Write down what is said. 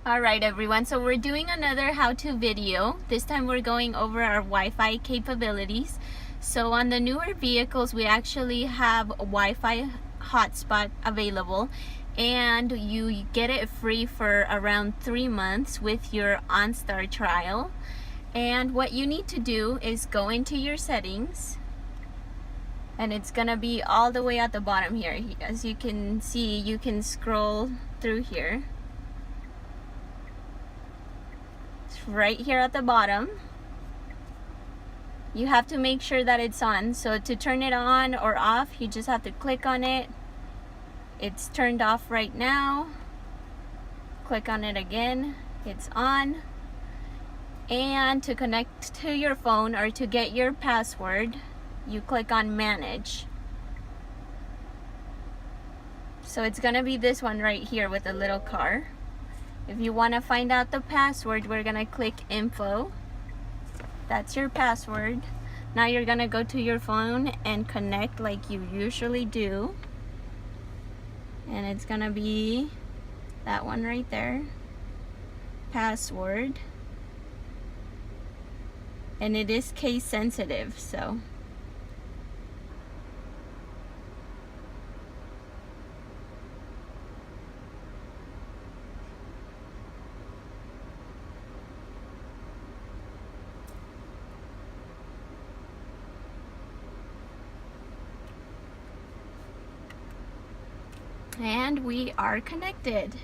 Alright everyone, so we're doing another how-to video. This time we're going over our Wi-Fi capabilities. So on the newer vehicles we actually have a Wi-Fi hotspot available, and you get it free for around 3 months with your OnStar trial. And what you need to do is go into your settings, and it's gonna be all the way at the bottom here. As you can see, you can scroll through here. It's right here at the bottom. You have to make sure that it's on. So to turn it on or off, you just have to click on it. It's turned off right now. Click on it again. It's on. And to connect to your phone or to get your password, you click on manage. So it's gonna be this one right here with a little car. If you want to find out the password, we're gonna click info. That's your password. Now you're gonna go to your phone and connect like you usually do, and it's gonna be that one right there, password, and it is case sensitive, so and we are connected.